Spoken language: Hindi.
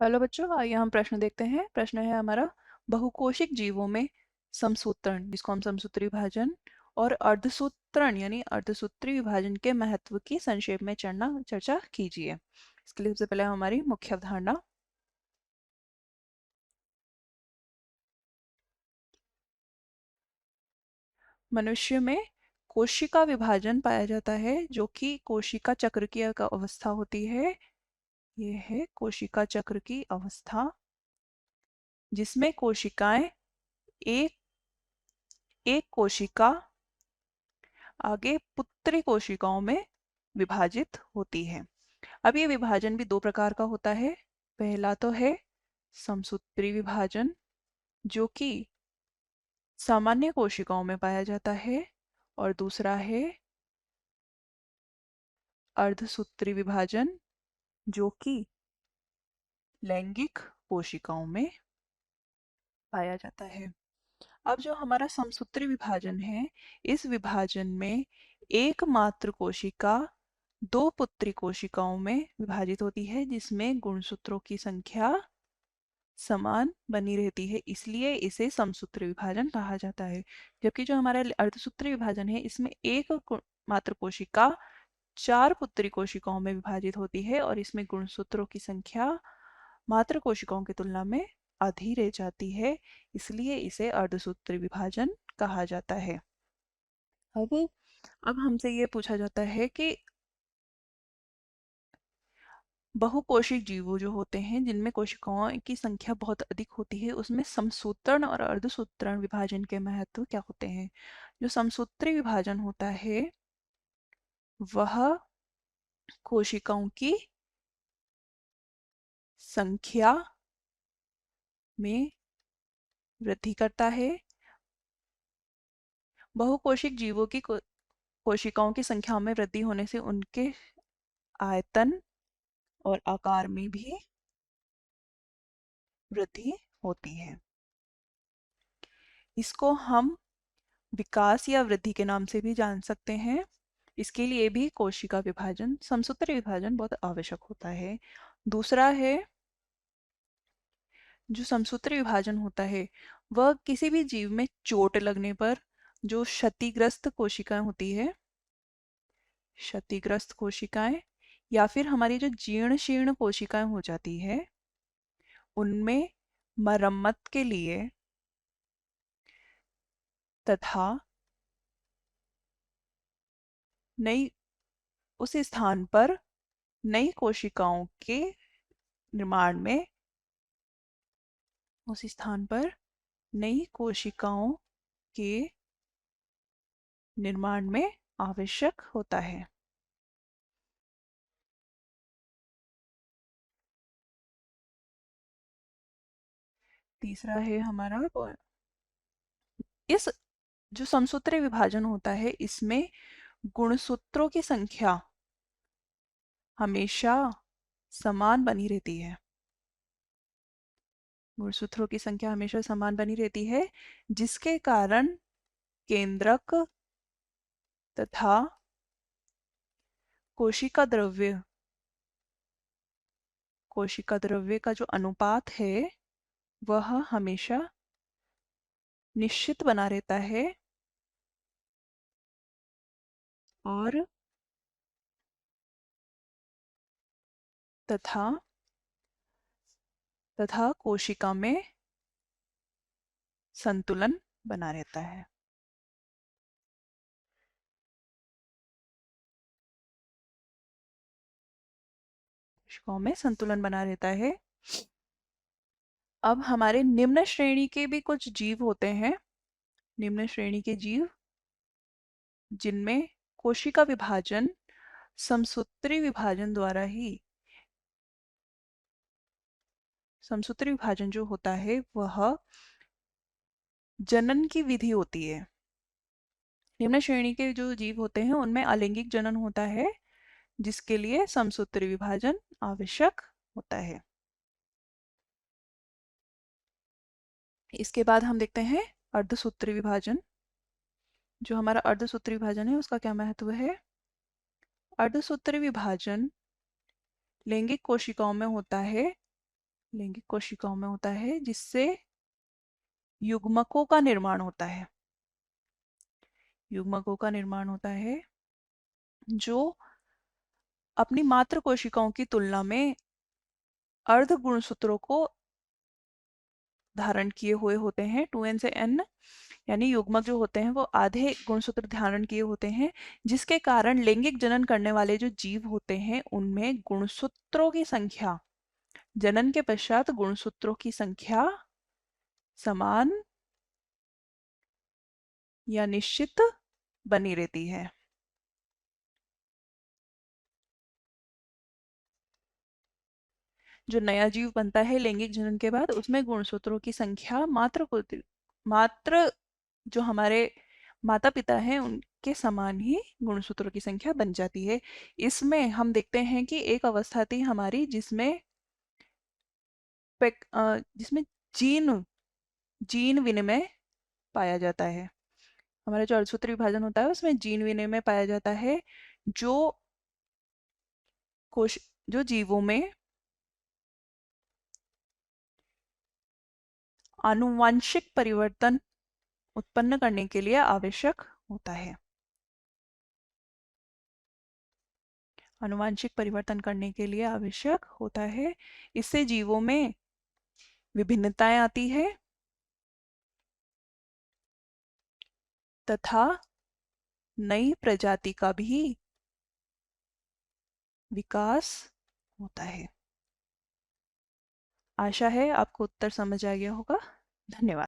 हेलो बच्चों, आइए हम प्रश्न देखते हैं। प्रश्न है हमारा, बहुकोशिक जीवों में समसूत्रण, जिसको हम समसूत्री विभाजन, और अर्धसूत्रण यानी अर्धसूत्री विभाजन के महत्व की संक्षेप में चर्चा कीजिए। इसके लिए सबसे पहले हमारी मुख्य अवधारणा। मनुष्य में कोशिका विभाजन पाया जाता है, जो कि कोशिका चक्र की एक अवस्था होती है। यह है कोशिका चक्र की अवस्था, जिसमें कोशिकाएं एक एक कोशिका आगे पुत्री कोशिकाओं में विभाजित होती है। अब ये विभाजन भी दो प्रकार का होता है। पहला तो है समसूत्री विभाजन, जो कि सामान्य कोशिकाओं में पाया जाता है, और दूसरा है अर्धसूत्री विभाजन, जो कि लैंगिक कोशिकाओं में पाया जाता है। अब जो हमारा समसूत्री विभाजन है, इस विभाजन में एकमात्र कोशिका दो पुत्री कोशिकाओं में विभाजित होती है, जिसमें गुणसूत्रों की संख्या समान बनी रहती है, इसलिए इसे समसूत्री विभाजन कहा जाता है। जबकि जो हमारा अर्धसूत्री विभाजन है, इसमें मात्र कोशिका चार पुत्री कोशिकाओं में विभाजित होती है, और इसमें गुणसूत्रों की संख्या मात्र कोशिकाओं की तुलना में आधी रह जाती है, इसलिए इसे अर्धसूत्री विभाजन कहा जाता है। अब हमसे ये पूछा जाता है कि बहुकोशिक जीव जो होते हैं, जिनमें कोशिकाओं की संख्या बहुत अधिक होती है, उसमें समसूत्रण और अर्धसूत्रण विभाजन के महत्व क्या होते हैं। जो समसूत्री विभाजन होता है, वह कोशिकाओं की संख्या में वृद्धि करता है। बहुकोशिक जीवों की कोशिकाओं की संख्या में वृद्धि होने से उनके आयतन और आकार में भी वृद्धि होती है। इसको हम विकास या वृद्धि के नाम से भी जान सकते हैं। इसके लिए भी कोशिका विभाजन, समसूत्री विभाजन बहुत आवश्यक होता है। दूसरा है, जो समसूत्री विभाजन होता है, वह किसी भी जीव में चोट लगने पर जो क्षतिग्रस्त कोशिकाएं होती है, क्षतिग्रस्त कोशिकाएं, या फिर हमारी जो जीर्ण शीर्ण कोशिकाएं हो जाती है, उनमें मरम्मत के लिए तथा नई उस स्थान पर नई कोशिकाओं के निर्माण में उस स्थान पर नई कोशिकाओं के निर्माण में आवश्यक होता है। तीसरा है हमारा, इस जो समसूत्री विभाजन होता है, इसमें गुणसूत्रों की संख्या हमेशा समान बनी रहती है। गुणसूत्रों की संख्या हमेशा समान बनी रहती है, जिसके कारण केंद्रक तथा कोशिका द्रव्य का जो अनुपात है, वह हमेशा निश्चित बना रहता है, और तथा तथा कोशिका में संतुलन बना रहता है। कोशिकाओं में संतुलन बना रहता है। अब हमारे निम्न श्रेणी के भी कुछ जीव होते हैं। निम्न श्रेणी के जीव जिनमें कोशिका विभाजन समसूत्री विभाजन द्वारा ही, समसूत्री विभाजन जो होता है वह जनन की विधि होती है। निम्न श्रेणी के जो जीव होते हैं, उनमें अलैंगिक जनन होता है, जिसके लिए समसूत्री विभाजन आवश्यक होता है। इसके बाद हम देखते हैं अर्धसूत्री विभाजन। जो हमारा अर्धसूत्री विभाजन है, उसका क्या महत्व है। अर्धसूत्री विभाजन लैंगिक कोशिकाओं में होता है, लैंगिक कोशिकाओं में होता है, जिससे युग्मकों का निर्माण होता है। युग्मकों का निर्माण होता है जो अपनी मातृ कोशिकाओं की तुलना में अर्ध गुणसूत्रों को धारण किए हुए होते हैं, 2n से n, यानी युग्मक जो होते हैं वो आधे गुणसूत्र धारण किए होते हैं, जिसके कारण लैंगिक जनन करने वाले जो जीव होते हैं उनमें गुणसूत्रों की संख्या, जनन के पश्चात गुणसूत्रों की संख्या समान या निश्चित बनी रहती है। जो नया जीव बनता है लैंगिक जनन के बाद, उसमें गुणसूत्रों की संख्या मात्र जो हमारे माता पिता हैं उनके समान ही गुणसूत्रों की संख्या बन जाती है। इसमें हम देखते हैं कि एक अवस्था थी हमारी जिसमें जिसमें जीन जीन विनिमय पाया जाता है। हमारा जो अर्थसूत्र विभाजन होता है उसमें जीन विनिमय पाया जाता है, जो कोश जो जीवों में आनुवांशिक परिवर्तन उत्पन्न करने के लिए आवश्यक होता है। आनुवांशिक परिवर्तन करने के लिए आवश्यक होता है। इससे जीवों में विभिन्नताएं आती है तथा नई प्रजाति का भी विकास होता है। आशा है आपको उत्तर समझ आ गया होगा। धन्यवाद।